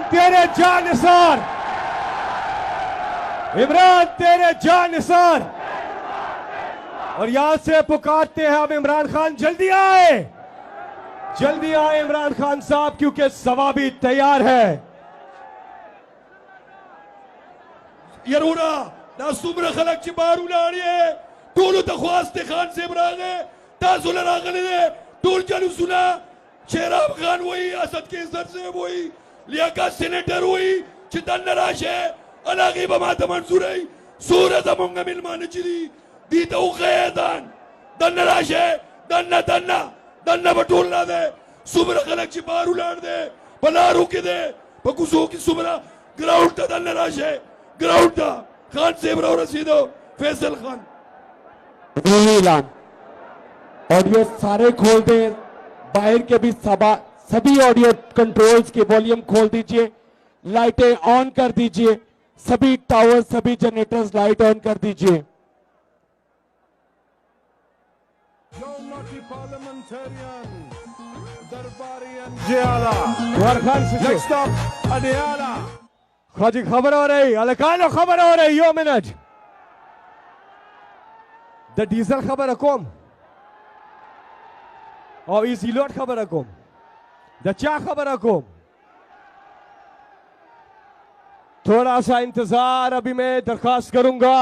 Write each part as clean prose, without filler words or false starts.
तेरे जान निसार, इमरान तेरे जान निसार। और यहां से पुकारते हैं अब इमरान खान, जल्दी आए, जल्दी आए इमरान खान साहब, क्योंकि सवाबी तैयार है। यरूरा नासुमर खलक ची बारू लाड़िए टोलो तख्वास्ते खान से बरागे ताजुल रागले दे टोल चालू सुना शेराब खान वही असद के सर से वही लियाकत सेनेटर वही चितन नराशे अलागी बमात मंसूरई सूरत अमंग मिलमान चिरी दीता उखैदान दन नराशे दन्ना बटोल ला दे सुमर खलक ची बारू लाड़ दे बलारू के दे बकुसो की सुमरा ग्राउंड ता दन नराशे ग्राउंड था खान सेबरा और रसीदो फैसल खान ऐलान ऑडियो सारे खोल दें, बाहर के भी सभी ऑडियो कंट्रोल्स के वॉल्यूम खोल दीजिए, लाइटें ऑन कर दीजिए, सभी टावर सभी जनरेटर्स लाइट ऑन कर दीजिए। खाजी खबर हो रही, अलकानो खबर हो रही, यो मिनट द डीजल खबर अकोम और इजी लोड खबर अकोम द चा खबर अकोम। थोड़ा सा इंतजार अभी मैं दरखास्त करूंगा,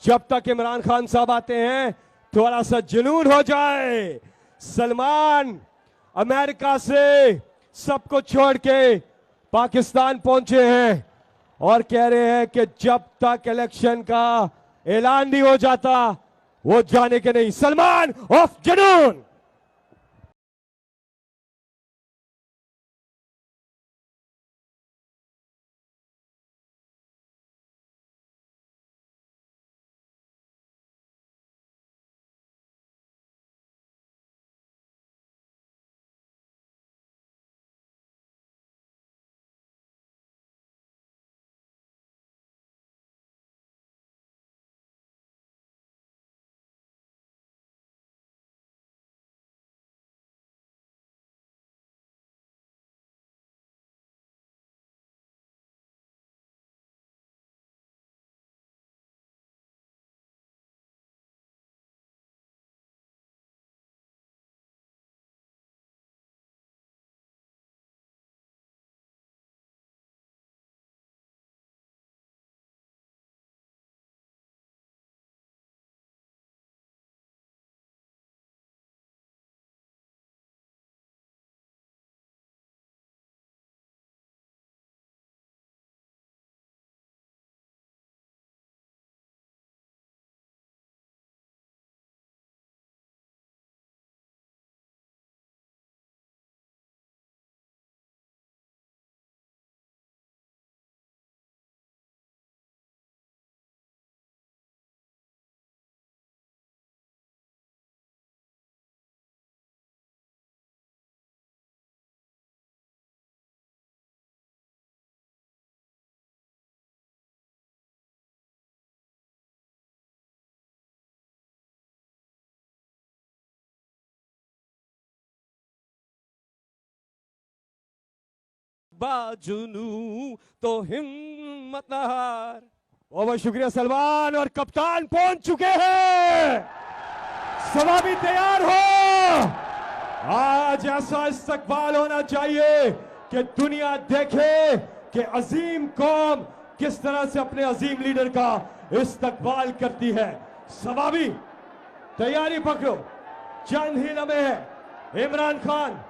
जब तक इमरान खान साहब आते हैं थोड़ा सा जुनून हो जाए। सलमान अमेरिका से सबको छोड़ के पाकिस्तान पहुंचे हैं और कह रहे हैं कि जब तक इलेक्शन का ऐलान नहीं हो जाता वो जाने के नहीं। सलमान ऑफ जुनून। बाजुनू तो हिम्मत न हार। बहुत शुक्रिया सलमान। और कप्तान पहुंच चुके हैं, सभा भी तैयार हो। आज ऐसा इस्तकबाल होना चाहिए कि दुनिया देखे कि अजीम कौम किस तरह से अपने अजीम लीडर का इस्तकबाल करती है। सभा भी तैयारी पकड़ो, चंद ही लम्हे है। इमरान खान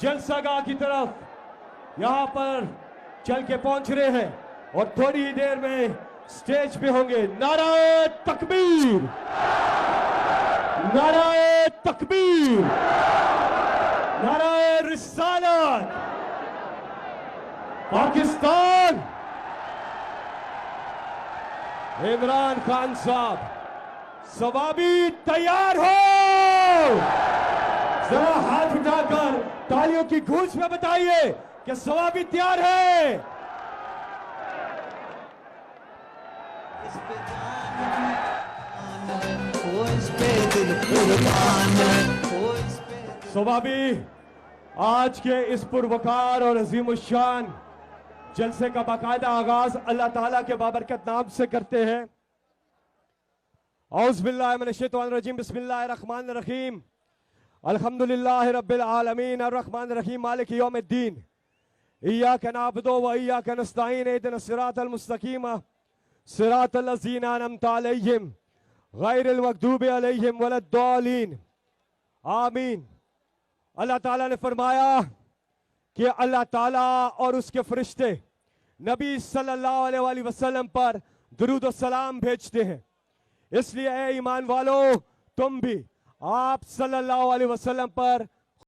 जलसागाह की तरफ यहां पर चल के पहुंच रहे हैं और थोड़ी ही देर में स्टेज पे होंगे। नाराए तकबीर, नाराए तकबीर, नाराए रिसालत। पाकिस्तान, इमरान खान साहब, सवाबी तैयार हो। जरा हाथ उठाकर तालियों की गूंज में बताइए कि सवाबी तैयार है। सवाबी आज के इस पुरवकार और अजीम शान जलसे का बाकायदा आगाज अल्लाह ताला के बाबरकत नाम से करते हैं। औज़ बिल्लाहि मिनश शैतानिर रजीम, बिस्मिल्लाहिर रहमानिर रहीम, अल्हम्दुलिल्लाहि रब्बिल आलमीन, अर्रहमानिर रहीम, मालिकि यौमिद्दीन, इय्याका नअबुदु व इय्याका नस्तईन, इहदिनस सिरातल मुस्तकीम, सिरातल लज़ीना अनअमता अलैहिम, गैरिल मग़दूबि अलैहिम वलद्दालीन, आमीन। अल्लाह ताला ने फरमाया कि अल्लाह ताला और उसके फरिश्ते नबी सल्लल्लाहु अलैहि वसल्लम पर दुरूद और सलाम भेजते हैं। इसलिए ए ईमान वालों, तुम भी आप सल्लल्लाहु अलैहि वसल्लम पर